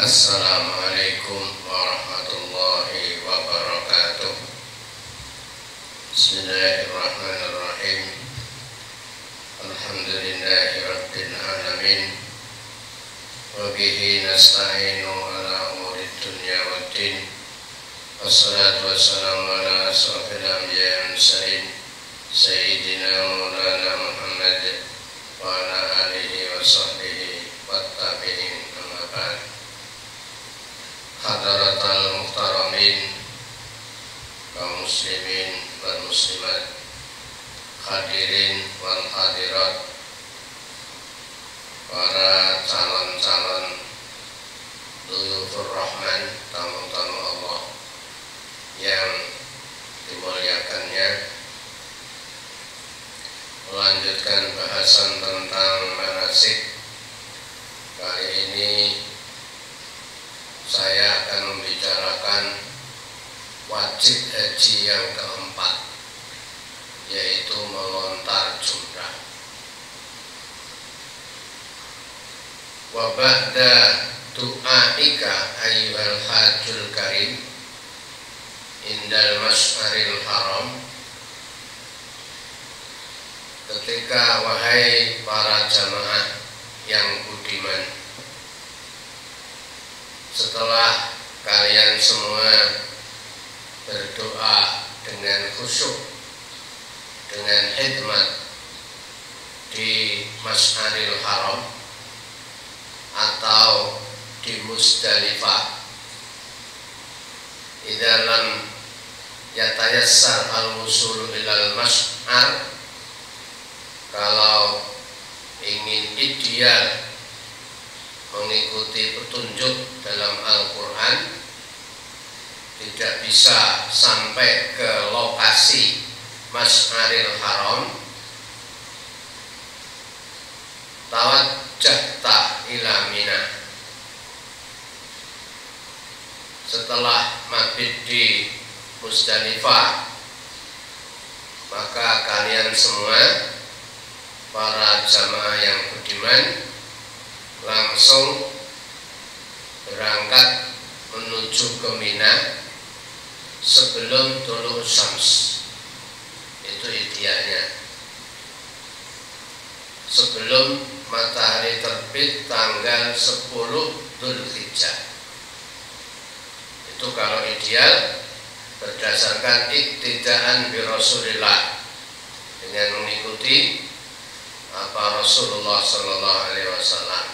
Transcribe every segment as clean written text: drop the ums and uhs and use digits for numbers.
Assalamualaikum warahmatullahi wabarakatuh. Bismillahirrahmanirrahim. Alhamdulillahi rabbil alamin. Wa bihi nasta'inu ala umuri dunya waddin. Wassalatu wassalamu ala asrafil anbiya'i wal mursalin Sayyidina Maulana Muhammad wa ala alihi wa sahbihi wattabi'in. Amma ba'd. Hadaratal muhtaramin, kaum muslimin wal muslimat, hadirin wal hadirat, para calon-calon dhuyufur rahman, tamu-tamu Allah yang dimuliakannya. Melanjutkan bahasan tentang manasik. Kali ini saya akan membicarakan wajib haji yang keempat, yaitu melontar jumrah. Wa ba'da du'aika ayyuhal hajjul karim indal masy'aril haram. Ketika wahai para jamaah yang budiman, setelah kalian semua berdoa dengan khusyuk, dengan khidmat di Masy'aril Haram atau di Muzdalifah, idza lam yatayassar al-wusul ilal masy'ar, kalau ingin ideal mengikuti petunjuk dalam Al-Quran, tidak bisa sampai ke lokasi Masy'aril Haram, tawajjahta ila Mina. Setelah mabit di Muzdalifah, maka kalian semua para jamaah yang budiman langsung berangkat menuju ke Mina sebelum tulu syams. Itu idealnya, sebelum matahari terbit tanggal 10 Dzulhijjah. Itu kalau ideal berdasarkan iktidaan bi Rasulillah, dengan mengikuti apa Rasulullah sallallahu alaihi wasallam.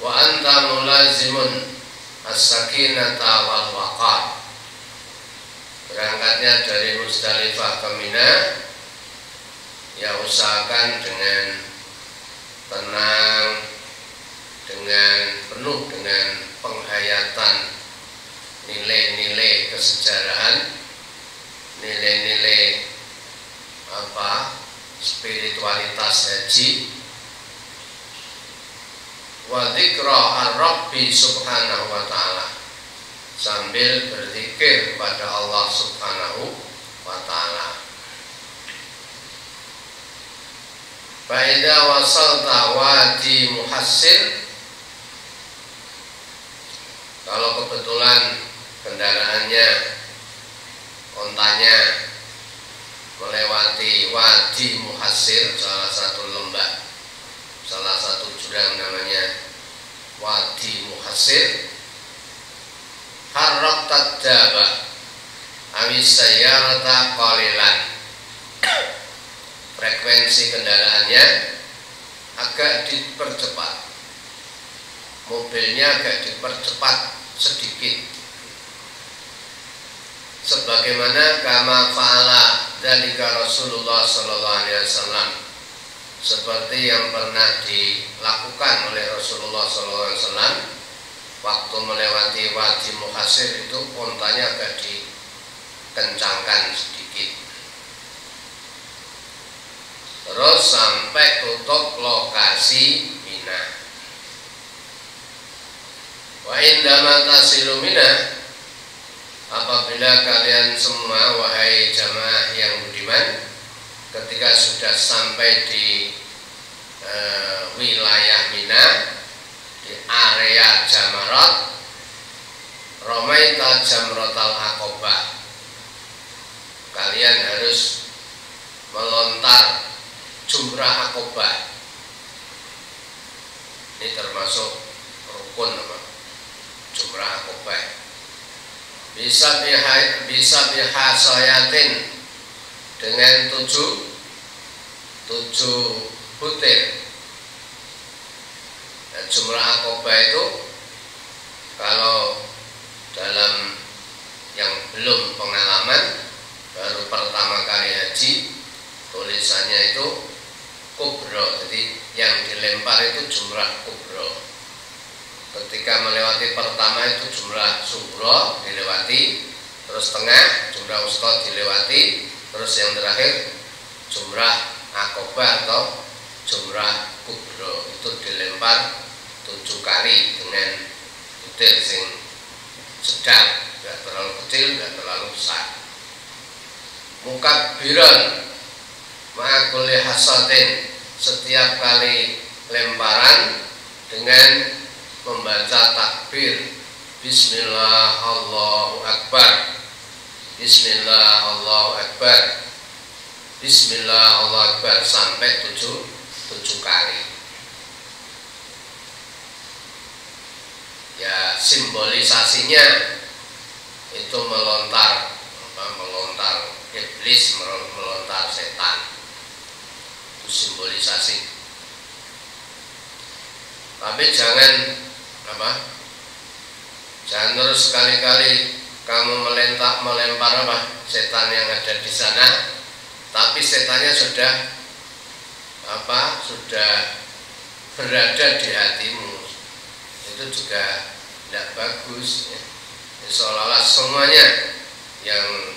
Wa anta mulazimun as-sakinata wal waqar. Berangkatnya dari Muzdalifah ke Mina, ya usahakan dengan tenang, dengan penuh dengan penghayatan nilai-nilai kesejarahan, nilai-nilai spiritualitas haji, wa dzikra ar-rabbi subhanahu wa ta'ala, sambil berzikir kepada Allah subhanahu wa ta'ala. Fa idza wasalta wadi muhassir, kalau kebetulan kendaraannya, ontanya melewati Wadi Muhassir, salah satu lembah, salah satu jurang namanya Wadi Muhassir, harrak tadaba awis sayyarata qalilan, frekuensi kendaraannya agak dipercepat, mobilnya agak dipercepat sedikit, sebagaimana kama fa'ala dzalika Rasulullah sallallahu alaihi wasallam, seperti yang pernah dilakukan oleh Rasulullah sallallahu alaihi wasallam waktu melewati Wadi Muhassir. Itu ontanya agak dikencangkan sedikit, terus sampai tutup lokasi Mina. Wa indama tasilu Mina, apabila kalian semua wahai jamaah yang budiman, ketika sudah sampai di wilayah Mina, di setelah jamarat, romaita jamratal aqobah, kalian harus melontar jumrah aqobah. Ini termasuk rukun apa? Jumrah aqobah. Bisa bihasayatin, dengan tujuh butir. Dan jumrah aqobah itu kalau dalam yang belum pengalaman, baru pertama kali haji, tulisannya itu kubro, jadi yang dilempar itu jumrah kubro. Ketika melewati pertama itu jumrah subro dilewati, terus tengah jumrah wusta dilewati, terus yang terakhir jumrah aqobah atau jumrah kubro, itu dilempar 7 kali dengan butir sing sedang, tidak terlalu kecil, tidak terlalu besar. Mukabbiran ma'akuli hasatin, setiap kali lemparan dengan membaca takbir Bismillah Allahu Akbar, Bismillah Allahu Akbar, Bismillah Allahu Akbar sampai 7 kali. Ya, simbolisasinya itu melontar iblis, melontar setan. Itu simbolisasi. Tapi jangan terus sekali-kali kamu melempar setan yang ada di sana, tapi setannya sudah berada di hatimu. Itu juga tidak bagus ya. Seolah-olah semuanya yang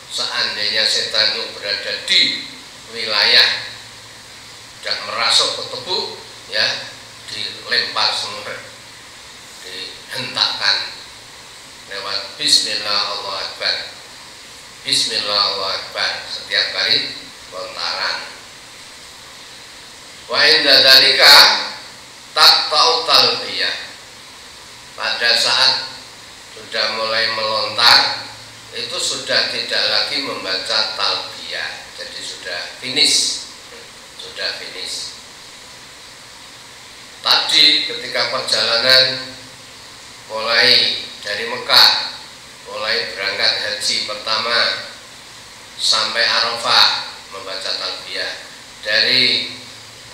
seandainya setan itu berada di wilayah sudah merasuk ke tubuh, ya, dilempar semua, dihentakkan lewat Bismillah Allahu Akbar, Bismillah Allahu Akbar setiap kali lontaran. Wa inda dzalika taqta'u talbiyah, pada saat sudah mulai melontar itu sudah tidak lagi membaca talbiyah, jadi sudah finish. Tadi ketika perjalanan mulai dari Mekah, mulai berangkat haji pertama sampai Arafah membaca talbiyah, dari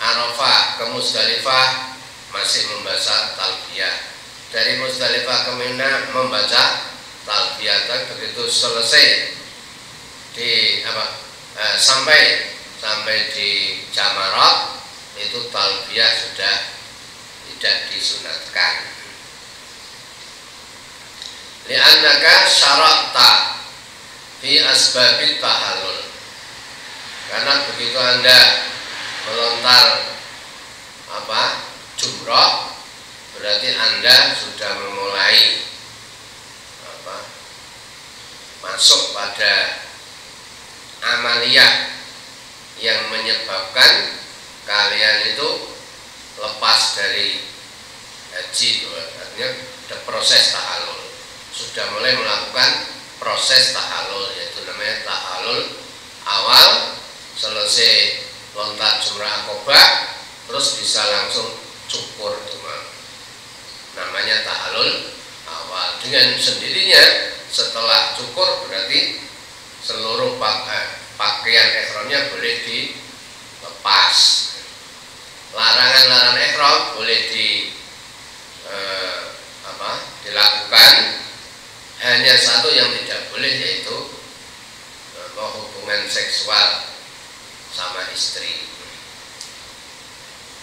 Arafah ke Muzdalifah masih membaca talbiyah, dari Muzdalifah ke Mina membaca talbiyah. Begitu selesai di sampai di Jamarat, itu talbiyah sudah tidak disunatkan. Li'annaka syara'ta fi asbabit tahallul, karena begitu Anda melontar jumrah, berarti Anda sudah memulai masuk pada amaliyah yang menyebabkan kalian itu lepas dari haji, artinya ada proses tahallul, sudah mulai melakukan proses tahallul, yaitu namanya tahallul awal. Selesai lontar jumrah aqobah, terus bisa langsung cukur, namanya tahallul awal. Dengan sendirinya setelah cukur berarti seluruh pakaian ihramnya boleh dilepas. Larangan ihram boleh dilakukan, hanya satu yang tidak boleh, yaitu hubungan seksual sama istri.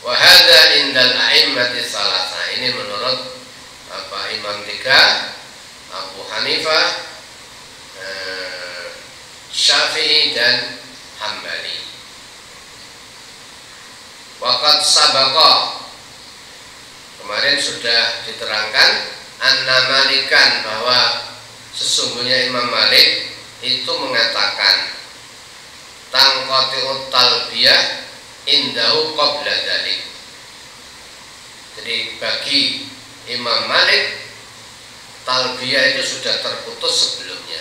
Wa hadza indal a'immati tsalatsa, ini menurut Imam 3, Abu Hanifah, Syafi'i dan Hambali. Waqad sabaqa, kemarin sudah diterangkan, anna Malikan, bahwa sesungguhnya Imam Malik itu mengatakan tangqati'ut talbiyah indahu qabla dzalik. Jadi bagi Imam Malik talbiyah itu sudah terputus sebelumnya.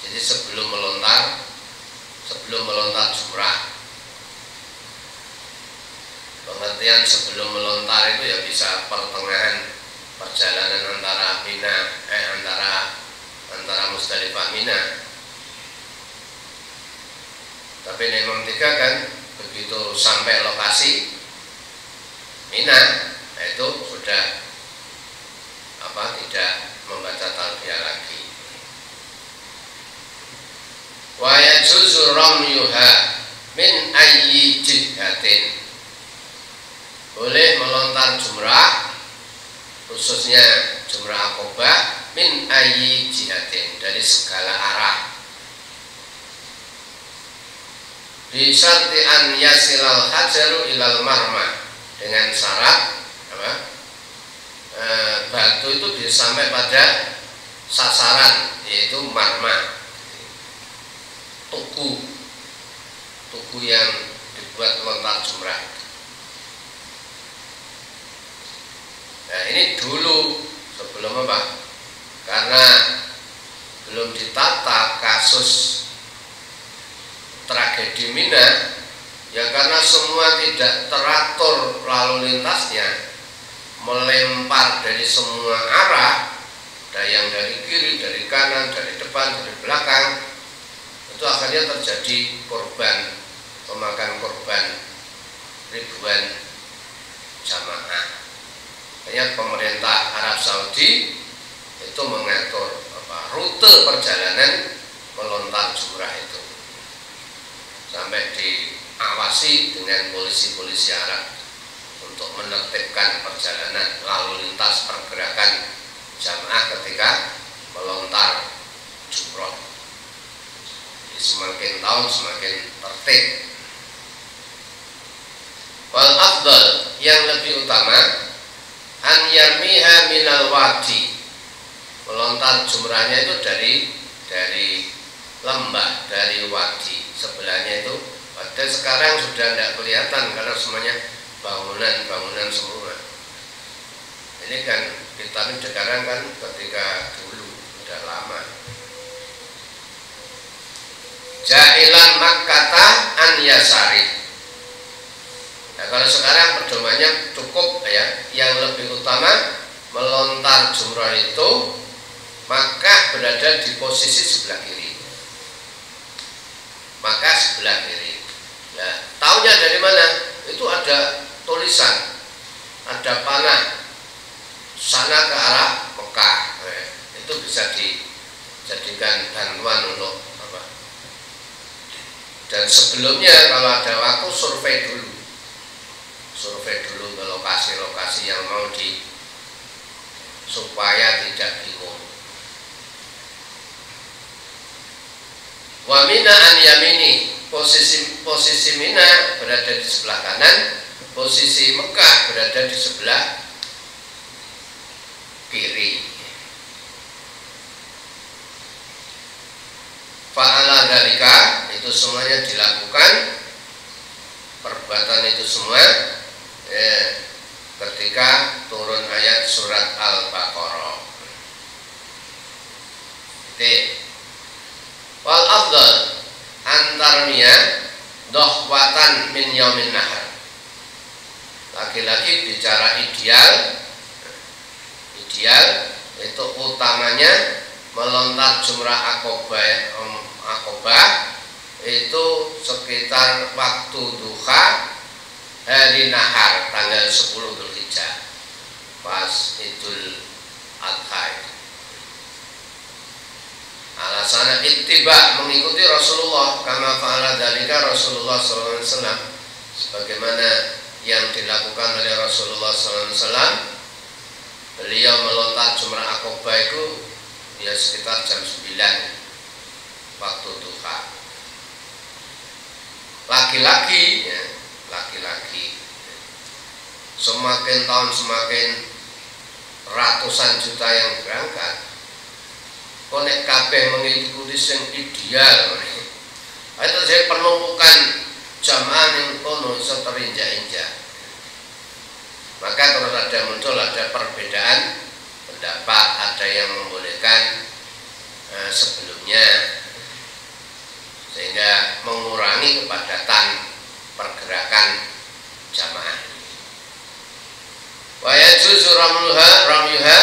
Jadi sebelum melontar jumrah. Pengertian sebelum melontar itu ya bisa pertengahan perjalanan antara Musdalifah Mina. Tapi Imam 3 kan begitu sampai lokasi Mina itu sudah tidak membaca talbiyah lagi. Wa yajuzu ramyuha min ayyi jihatin. Boleh melontar jumrah, khususnya jumrah Aqabah, min ayyi jihatin, dari segala arah. Bi syarti an yasilal hajaru ilal marma, dengan syarat batu itu bisa sampai pada sasaran, yaitu marma, tugu yang dibuat melontar jumrah. Nah ini dulu, sebelum apa? Karena belum ditata kasus tragedi Mina, ya karena semua tidak teratur lalu lintasnya, melempar dari semua arah, ada yang dari kiri, dari kanan, dari depan, dari belakang, itu akhirnya terjadi pemakan korban ribuan jamaah. Hanya pemerintah Arab Saudi itu mengatur rute perjalanan melontar jumrah itu, sampai diawasi dengan polisi-polisi Arab untuk menertibkan perjalanan lalu lintas pergerakan jamaah ketika melontar jumrah. Jadi semakin tahun semakin tertib. Wal afdal, yang lebih utama, an yarmiha minal wadi, melontar jumrahnya itu dari lembah, dari wadi sebelahnya itu. Padahal sekarang sudah tidak kelihatan karena semuanya bangunan semua. Ini kan kita ini sekarang kan ketika dulu sudah lama. Ja'ilan Makkata an yasari. Nah kalau sekarang pedomannya cukup ya, yang lebih utama melontar jumrah itu maka berada di posisi sebelah kiri. Maka sebelah kiri. Ya, taunya dari mana? Itu ada tulisan, ada panah sana ke arah Mekah. Itu bisa dijadikan bantuan untuk apa? Dan sebelumnya kalau ada waktu survei dulu ke lokasi-lokasi yang mau supaya tidak bingung. Wa mina an yamini, posisi Mina berada di sebelah kanan, posisi Mekah berada di sebelah kiri. Fa'ala dzalika, itu semuanya dilakukan, perbuatan itu semua ketika turun ayat surat Al-Baqarah. Wal afdal antarmia dohwatan min yaumin nahar. Lagi-lagi bicara ideal itu utamanya melontar jumrah Aqabah itu sekitar waktu duha hari nahar tanggal 10 Dzulhijjah, pas Idul Adha. Alasannya ittiba, mengikuti Rasulullah, kama fa'ala dzalika Rasulullah sallallahu alaihi wasallam, sebagaimana yang dilakukan oleh Rasulullah sallallahu alaihi wasallam. Beliau melontar jumrah Aqabah itu ya sekitar jam 9 waktu duha. Laki-laki semakin tahun semakin ratusan juta yang berangkat. Konek kabeh mengikuti yang ideal. Itu saya penumpukan jamaah yang kono iso terinjak-injak. Maka kalau muncul ada perbedaan yang membolehkan sebelumnya, sehingga mengurangi kepadatan pergerakan jamaah. Wa yajuzu ramyuha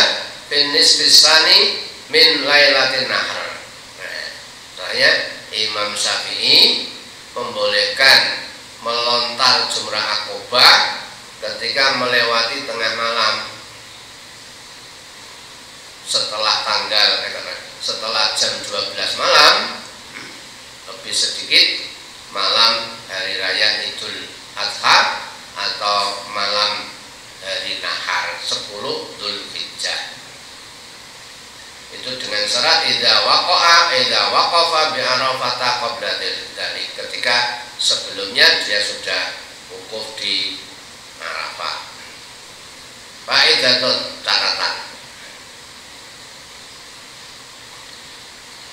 bin nisfisani min lailatin nahr. Saya Imam Syafi'i membolehkan melontar jumrah akobah ketika melewati tengah malam setelah jam 12 malam, lebih sedikit malam hari raya Idul Adha atau malam hari Nahar 10 Dzulhijjah. Itu dengan syarat idza waqafa bi Arafah qabla dzalik, ketika sebelumnya dia sudah wukuf di Arafah. Faidatun, catatan.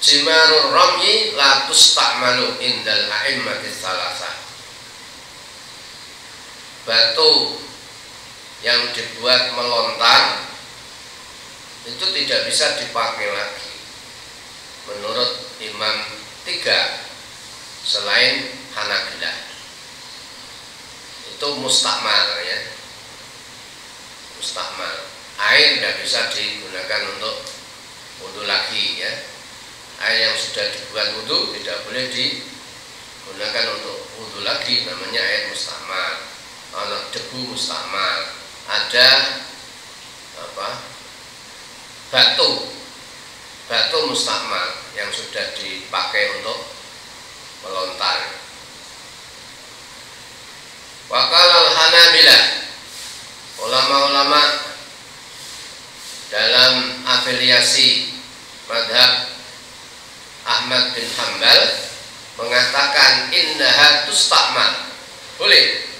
Jimarur ramyi la tusta'malu indal a'immati tsalasah. Batu yang dibuat melontar itu tidak bisa dipakai lagi menurut imam 3 selain Hanabilah. Itu mustakmal, ya, mustakmal. Air tidak bisa digunakan untuk wudu lagi, ya. Air yang sudah dibuat wudu tidak boleh digunakan untuk wudu lagi, namanya air mustakmal. Kalau debu mustakmal, ada batu mustakmal yang sudah dipakai untuk melontar. Waqala al-Hanabilah, ulama-ulama dalam afiliasi madhab Ahmad bin Hanbal mengatakan innaha tusta'mal, boleh.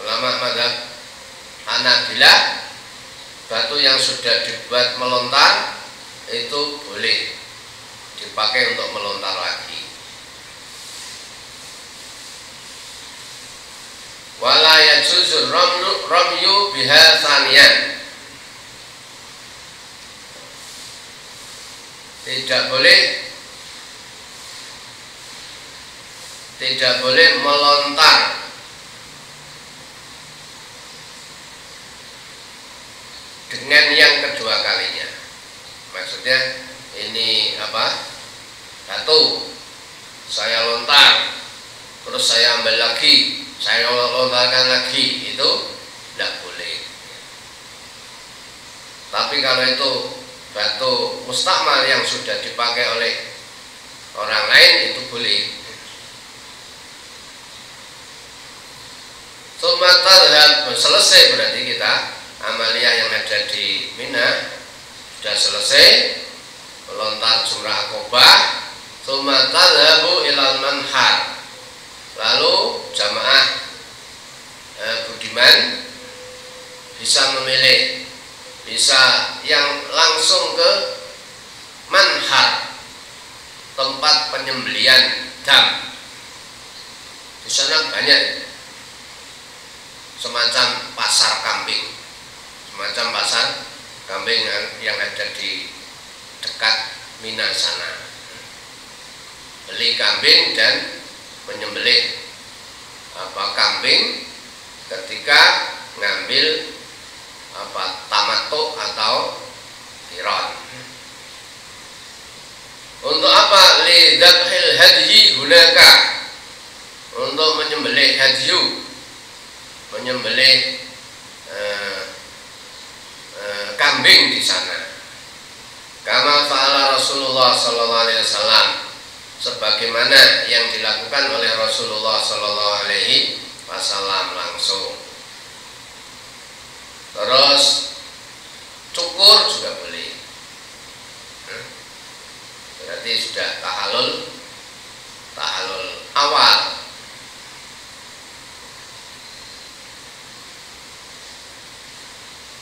Ulama madhab Hanabilah, batu yang sudah dibuat melontar itu boleh dipakai untuk melontar lagi. Wala yajuzu ramyu biha thaniyan, tidak boleh melontar dengan yang kedua kalinya. Maksudnya ini batu saya lontar, terus saya ambil lagi, saya lontarkan lagi, itu tidak boleh. Tapi kalau itu batu mustakmal yang sudah dipakai oleh orang lain, itu boleh. Selesai berarti kita amaliyah yang ada di Mina sudah selesai, melontar jumrah akobah. Tsumma tadhabu ilal manhar, lalu jamaah budiman bisa memilih, bisa yang langsung ke manhar, tempat penyembelian dam. Di sana banyak semacam pasar kambing, yang ada di dekat Mina sana. Beli kambing dan menyembelih kambing ketika ngambil tamattu atau qiran. Untuk apa? Li dzabhil hadyi hunaka, untuk menyembelih hadyu, menyembelih kambing di sana. Kama fa'ala Rasulullah sallallahu alaihi wasallam, sebagaimana yang dilakukan oleh Rasulullah sallallahu alaihi wasallam langsung. Terus cukur juga boleh. Berarti sudah tahallul awal.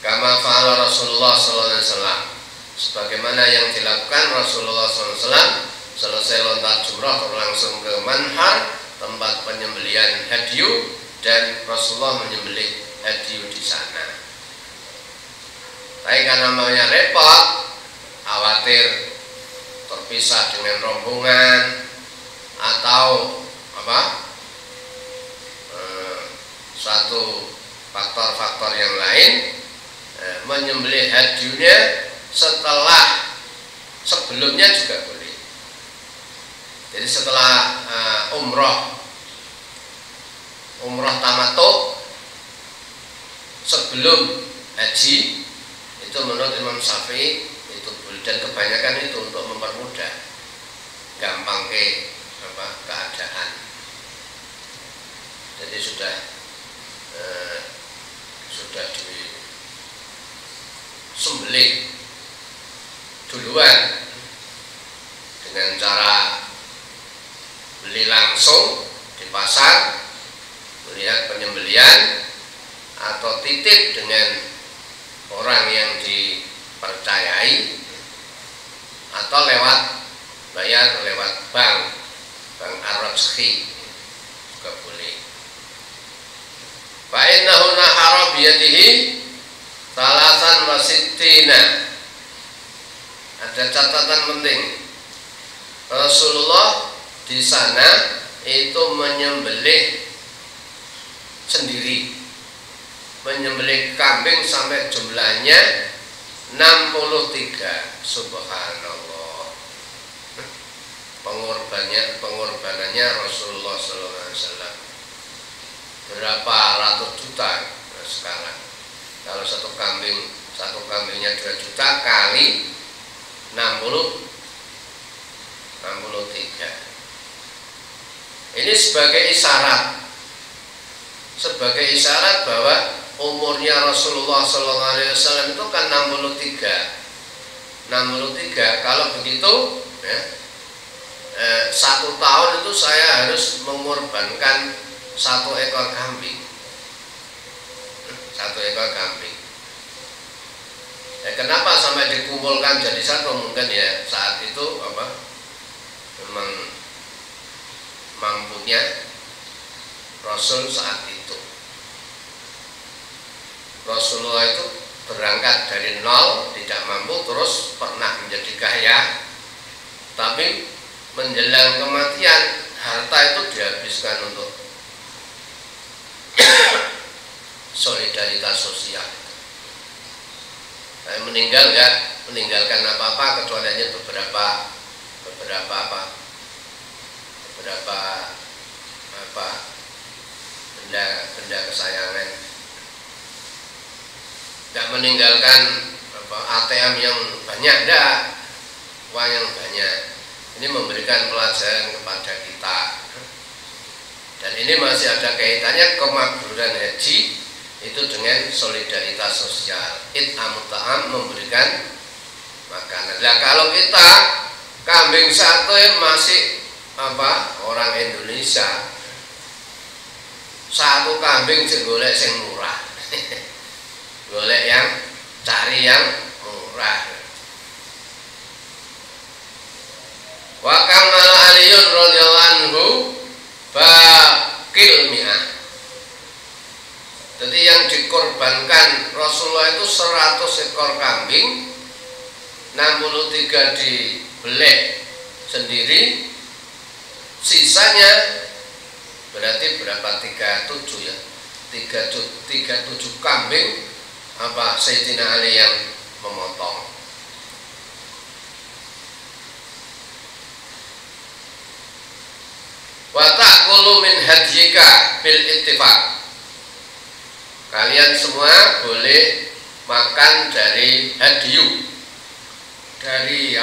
Kama fa'ala Rasulullah sallallahu alaihi wasallam, sebagaimana yang dilakukan Rasulullah sallallahu alaihi wasallam, selesai lontar jumrah langsung ke manhar, tempat penyembelihan hadyu, dan Rasulullah menyembelih hadyu di sana. Tapi karena namanya repot, khawatir terpisah dengan rombongan atau suatu faktor-faktor yang lain, menyembelih hadyunya sebelumnya juga boleh. Jadi setelah umroh tamattu sebelum haji itu menurut Imam Syafi'i itu boleh, dan kebanyakan itu untuk mempermudah gampang keadaan. Jadi sudah disembelih duluan dengan cara beli langsung di pasar, melihat penyembelihan, atau titip dengan orang yang dipercayai, atau bayar lewat bank Ar-Rajhi juga boleh. Fa innahu nahara biyadihi salasan wa sittina. Ada catatan penting. Rasulullah di sana itu menyembelih sendiri, menyembelih kambing sampai jumlahnya 63. Subhanallah. Pengorbanannya Rasulullah SAW berapa ratus juta sekarang. Kalau satu kambingnya 2 juta kali 63. Ini sebagai isyarat bahwa umurnya Rasulullah SAW itu kan 63. Kalau begitu, ya, 1 tahun itu saya harus mengorbankan 1 ekor kambing. 1 ekor kambing. Kenapa sampai dikumpulkan jadi satu? Mungkin ya saat itu memang mampunya Rasul saat itu. Rasulullah itu berangkat dari nol, tidak mampu, terus pernah menjadi kaya, tapi menjelang kematian harta itu dihabiskan untuk solidaritas sosial. Meninggalkan apa-apa kecuali hanya beberapa benda kesayangan. Tidak meninggalkan ATM yang banyak, uang yang banyak. Ini memberikan pelajaran kepada kita. Dan ini masih ada kaitannya kemakburan haji itu dengan solidaritas sosial. It'amut ta'am, memberikan makanan. Nah, kalau kita kambing satu masih orang Indonesia, 1 kambing golek sing murah. Cari yang murah. Wa kamala Aliyun radhiyallahu anhu bakil mi'ah. Jadi yang dikorbankan Rasulullah itu 100 ekor kambing, 63 dibeleh sendiri, sisanya berarti berapa? 37 ya. 37 kambing Sayyidina Ali yang memotong. Wa ta'kulu min hadyika bil ittifaq. Kalian semua boleh makan dari hadyu, dari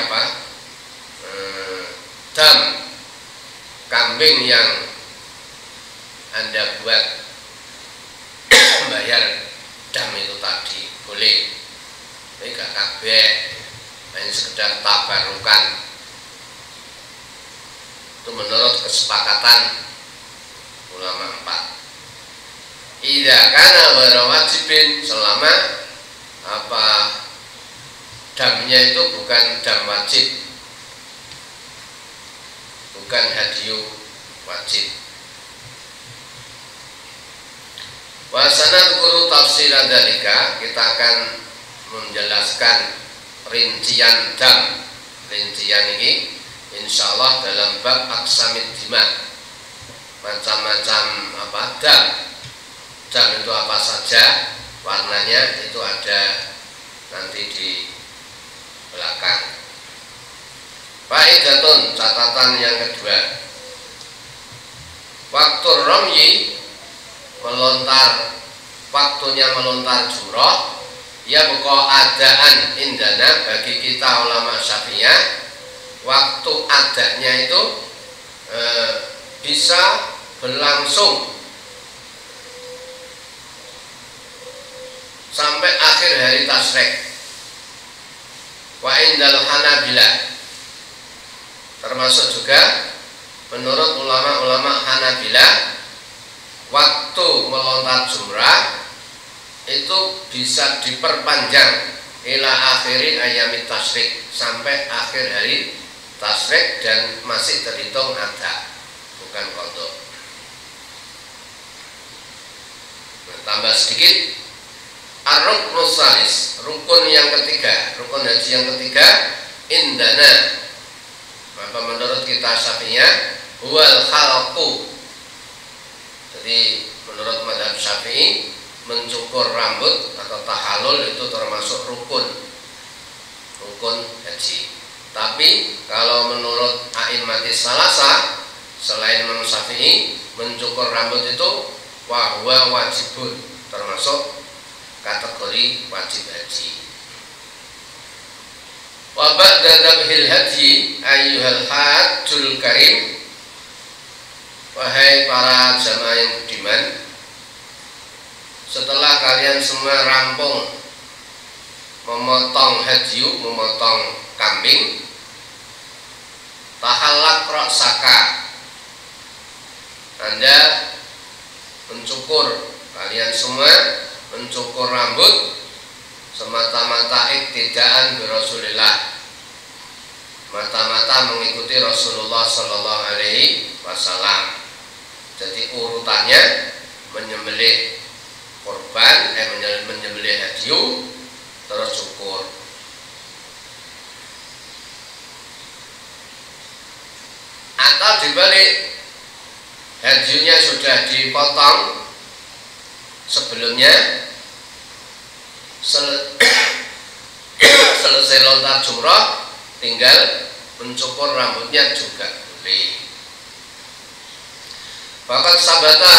dam kambing yang Anda buat bayar dam itu tadi, boleh. Tapi gak kabeh, hanya sekedar tabarukan. Itu menurut kesepakatan ulama 4. Idza kana ghairu wajibin, selama damnya itu bukan dam wajib, bukan hadyu wajib. Wa sanadkuru tafsir dzalika, kita akan menjelaskan rincian dam. Rincian ini insyaallah dalam bab aksamid dima, macam-macam dam. Dam itu apa saja, warnanya itu ada nanti di belakang. Faidatun, catatan yang kedua, waktu ramyi, melontar, waktunya melontar jumrah, ya buka adaan indana, bagi kita ulama Syafi'iyah, waktu adanya itu bisa berlangsung sampai akhir hari tasyrik. Wa indal Hanabilah, termasuk juga menurut ulama-ulama Hanabilah, waktu melontar jumrah itu bisa diperpanjang ila akhiri ayami tasyrik, sampai akhir hari tasyrik dan masih terhitung ada, bukan qadha. Tambah sedikit, ar-ruknu salis, rukun yang ketiga, rukun haji yang ketiga, indana, maka menurut kita Syafi'iyah, huwal khalqu. Jadi menurut mazhab Syafi'i, mencukur rambut atau tahallul itu termasuk rukun haji. Tapi kalau menurut a'immatis salasa, selain Imam Syafi'i, mencukur rambut itu wahwa wajibun, termasuk kategori wajib haji. Wa ba'da dzabhil haji ayyuhal hajjul karim, wahai para jamaah yang budiman, setelah kalian semua rampung memotong haji, memotong kambing, tahallak ra'saka, Anda mencukur, kalian semua mencukur rambut semata-mata iktidaan bi Rasulillah, mata-mata mengikuti Rasulullah Sallallahu Alaihi Wasallam. Jadi urutannya menyembelih korban, menyembelih hadiu, terus cukur. Atau dibalik, hadiunya sudah dipotong sebelumnya, selesai lontar jumrah, tinggal mencukur rambutnya juga boleh. Bahkan sabata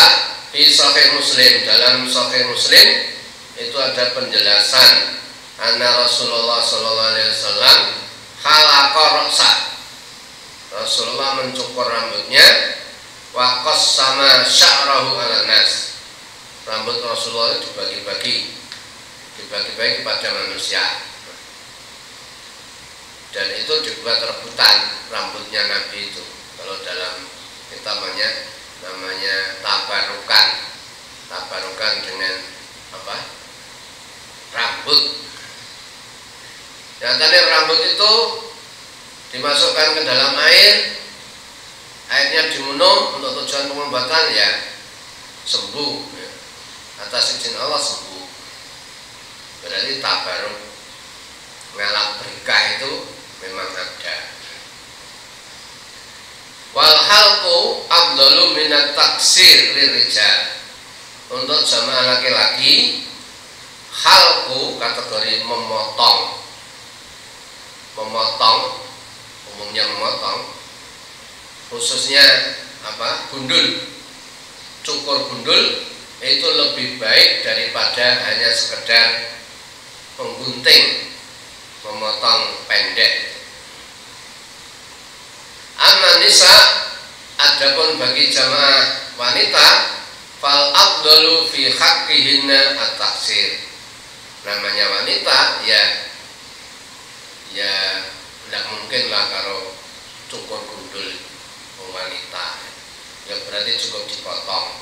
di Sahih Muslim, dalam Sahih Muslim itu ada penjelasan anna Rasulullah Sallallahu Alaihi Wasallam khalaqa ra'sa, Rasulullah mencukur rambutnya, wa qassama sya'rahu 'ala nas, rambut Rasulullah itu dibagi-bagi kepada manusia, dan itu dibuat rebutan rambutnya Nabi itu. Kalau dalam kita namanya tabarukan dengan rambut. Nyatanya rambut itu dimasukkan ke dalam air, airnya diminum untuk tujuan pengobatan, ya sembuh, ya. Atas izin Allah sembuh. Berarti tabaruk, ngalap berkah itu memang ada. Wal halqu afdalu minat taksir lirijal, untuk jamaah laki-laki halqu kategori memotong, umumnya memotong, khususnya gundul, cukur gundul itu lebih baik daripada hanya sekedar menggunting, memotong pendek. Amma nisa, adapun bagi jamaah wanita, fal afdalu fi haqqihinna at-taksir. Namanya wanita, ya tidak mungkin lah kalau cukur gundul wanita, ya berarti cukup dipotong.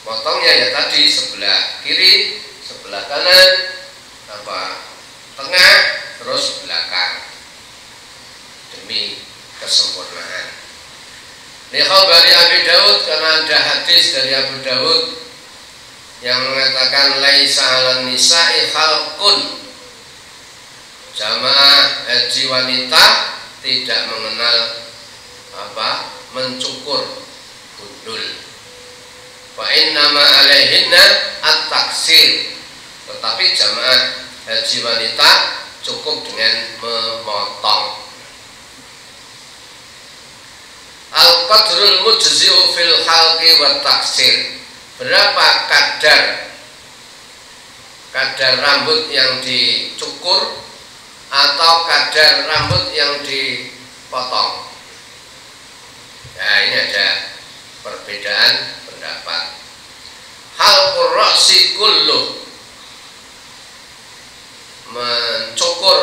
Potongnya ya tadi sebelah kiri, sebelah kanan, tengah, terus belakang, demi kesempurnaan. Li khabari Abi Daud, karena ada hadis dari Abu Daud yang mengatakan laisa 'alan nisa'i khalqun, Jamaah haji wanita tidak mengenal mencukur gundul. Fa innama alaihinna at-taksir. Tetapi jamaah haji wanita cukup dengan memotong. Al-qadrul mujzi'u fil halqi wa taksir. Berapa kadar rambut yang dicukur atau kadar rambut yang dipotong? Nah, ini ada perbedaan pendapat. Halqur ra'si kulluh, mencukur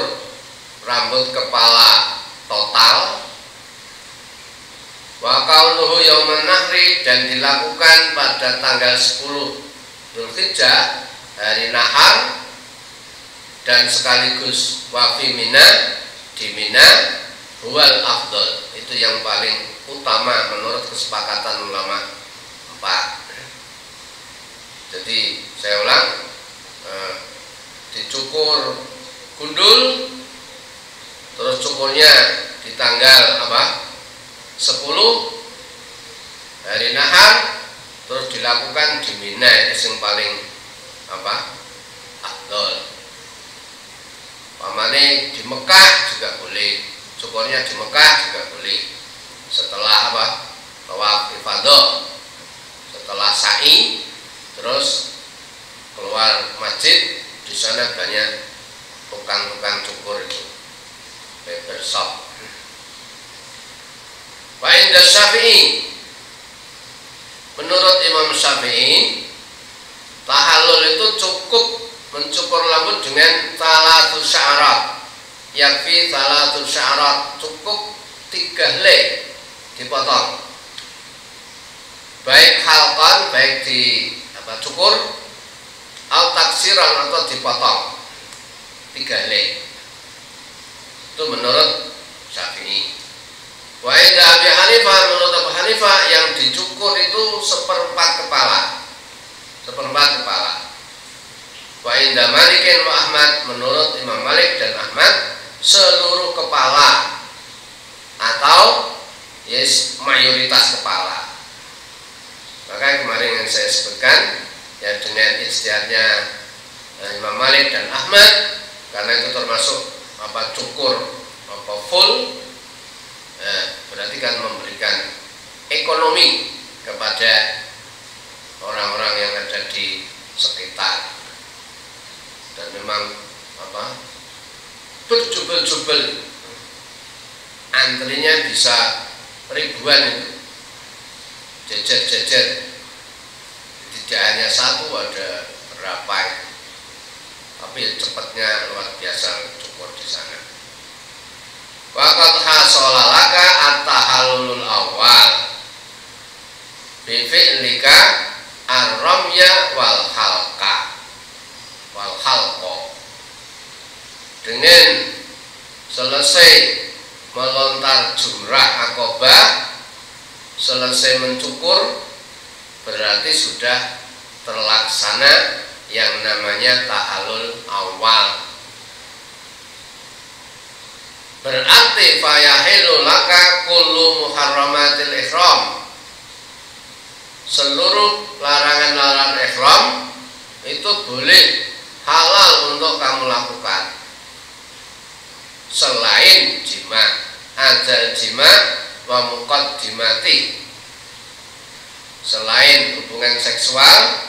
rambut kepala total. Wa kaunuhu yauman nahri, dan dilakukan pada tanggal 10 Dzulhijjah, hari nahar, dan sekaligus wa fi Mina, di Mina, huwal afdal, itu yang paling utama menurut kesepakatan ulama 4. Jadi saya ulang, dicukur gundul, terus cukurnya di tanggal 10 hari nahar, terus dilakukan di Mina, itu yang paling afdal. Pamane di Mekah juga boleh, cukurnya di Mekah juga boleh. Setelah tawaf ifadah, setelah sa'i, terus keluar masjid, di sana banyak tukang-tukang cukur itu, barber shop. Wa inda Syafi'i, menurut Imam Syafi'i, tahallul itu cukup mencukur rambut dengan thalathus sya'rat, yakfi thalathus sya'rat, cukup 3 helai dipotong, baik halqan, baik di cukur, atau taksiran, atau dipotong 3 helai. Itu menurut Syafi'i. Wa inda Abi Hanifah, menurut Abu Hanifah, yang dicukur itu 1/4 kepala. Wa inda Malikin wa Ahmad, menurut Imam Malik dan Ahmad, seluruh kepala atau mayoritas kepala. Maka kemarin yang saya sebutkan, ya dengan ijtihadnya Imam Malik dan Ahmad, karena itu termasuk cukur full, berarti kan memberikan ekonomi kepada orang-orang yang ada di sekitar. Dan memang berjubel-jubel, antrinya bisa ribuan itu, jejer-jejer, tidak hanya satu, ada berapa itu. Tapi cepatnya luar biasa cukur di sana. Waqad hasolalaka at-tahallul awal bi fi'lika ar-ramya wal halqa wal halqa, dengan selesai melontar jumrah Aqabah, selesai mencukur, berarti sudah terlaksana yang namanya tahallul awal. Berarti fayahilu laka kullu muharramatil ihram, seluruh larangan-larangan ihram itu boleh, halal untuk kamu lakukan, selain jima, adzal jima wa muqaddimati, selain hubungan seksual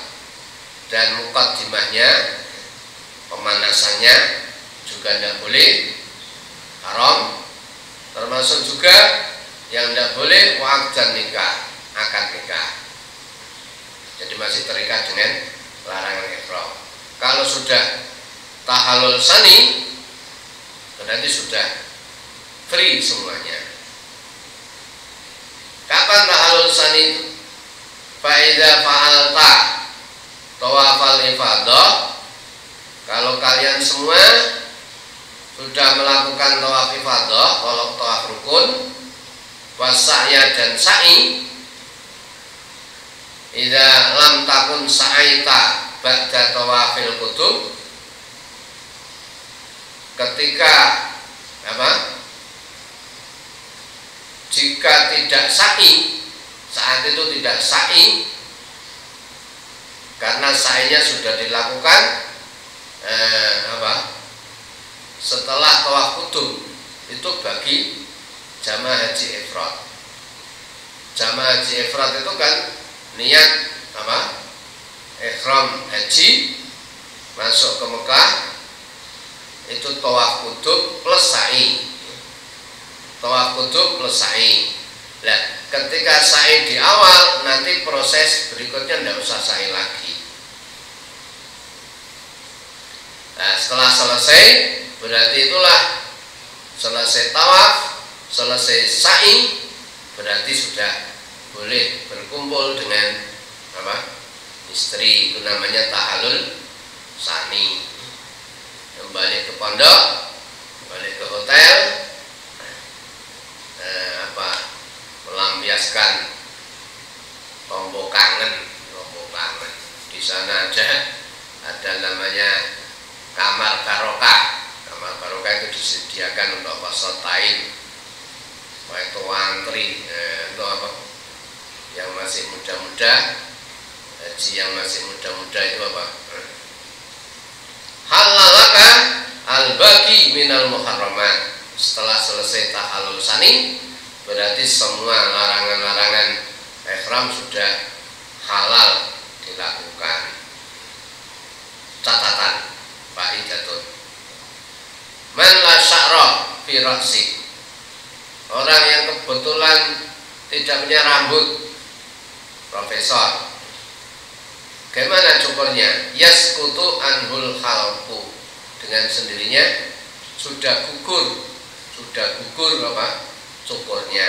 dan muqaddimahnya, pemanasannya juga tidak boleh, haram. Termasuk juga yang tidak boleh waqtan nikah, akad nikah. Jadi masih terikat dengan larangan ihram. Kalau sudah tahallul sani, berarti sudah free semuanya. Kapan tahallul sani itu? Fa idza fa'alta tawafal ifadah, kalau kalian semua sudah melakukan tawaf ifadah, kalau tawaf rukun, wasa'ya dan sa'i, idza lam takun sa'aita ba'da tawafil qudum, ketika jika tidak sa'i, saat itu tidak sa'i karena sa'inya sudah dilakukan setelah tawaf qudum, itu bagi jamaah haji ifrad. Jamaah haji ifrad itu kan niat ihram haji masuk ke Mekah, itu tawaf qudum plus sa'i. Tawaf qudum plus sa'i. Nah, ketika sa'i di awal, nanti proses berikutnya tidak usah sa'i lagi. Nah, setelah selesai, berarti itulah selesai tawaf, selesai sa'i, berarti sudah boleh berkumpul dengan istri. Itu namanya tahallul sani. Kembali ke pondok, kembali ke hotel, melampiaskan tombol kangen. Di sana ada namanya kamar barokah. Kamar barokah itu disediakan untuk pesertain, itu antri untuk yang masih muda-muda, haji yang masih muda-muda itu halalaka al-baqi minal muharramat. Setelah selesai tahallul sani, berarti semua larangan-larangan ihram sudah halal dilakukan. Catatan faidatun, man la sya'ra fi ra'si, orang yang kebetulan tidak punya rambut. Profesor, bagaimana cukurnya? Yaskutu anhul khalqu, dengan sendirinya sudah gugur cukurnya.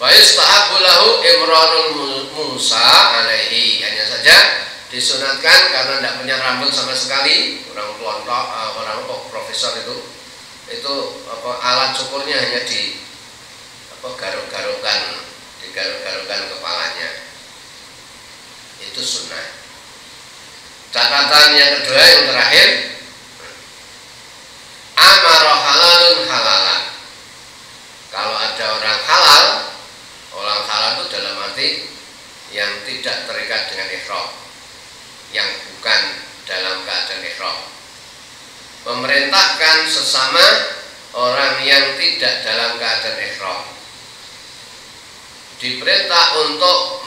Wa yustahabu lahu imranul Musa alaihi, hanya saja disunatkan karena tidak punya rambut sama sekali, orang pelontok, orang profesor itu alat cukurnya hanya di digaruk-garukkan kepalanya. Itu sunnah. Catatan yang kedua, yang terakhir, amara halalun halalan. Kalau ada orang halal itu dalam arti yang tidak terikat dengan ihram, yang bukan dalam keadaan ihram, memerintahkan sesama orang yang tidak dalam keadaan ihram, diperintah untuk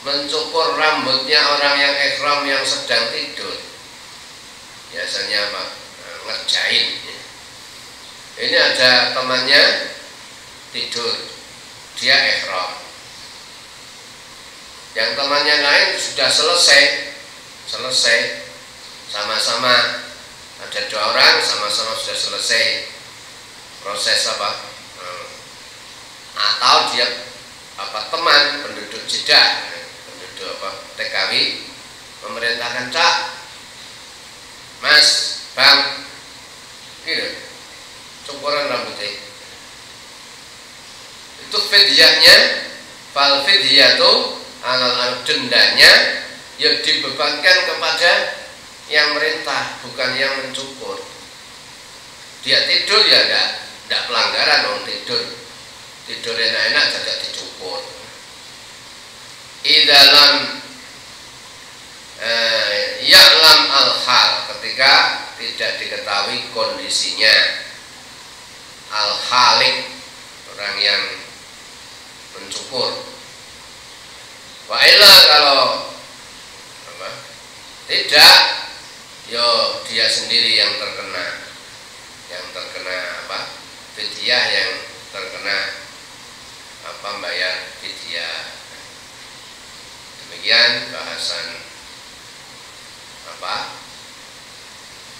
mencukur rambutnya orang yang ihram yang sedang tidur. Biasanya ngerjain. Ini ada temannya tidur, dia ihram. Yang temannya lain sudah selesai, sama-sama ada 2 orang, sama-sama sudah selesai proses atau dia teman penduduk Jeddah, penduduk TKW, memerintahkan, Cak, Mas, Bang, gitu, cukuran rambutnya. Itu fidyahnya, fal fidyatu alal dendanya yang dibebankan kepada yang merintah, bukan yang mencukur. Dia tidur ya enggak pelanggaran, orang tidur enak-enak tidak dicukur. Idalam ya'lam al-hal, ketika tidak diketahui kondisinya. Al-halik, orang yang mencukur. Wa'ila, kalau tidak, dia sendiri yang terkena fidyah, yang terkena bayar fidyah. Demikian bahasan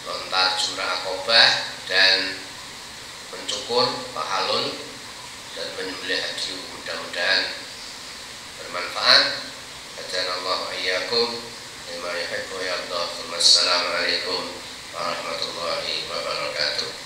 lontar jumrah akobah dan mencukur tahallul dan menyembelih haji. Mudah-mudahan bermanfaat. Hadanallahu iyyakum lima yuhibbu wa yarda. Wassalamualaikum warahmatullahi wabarakatuh.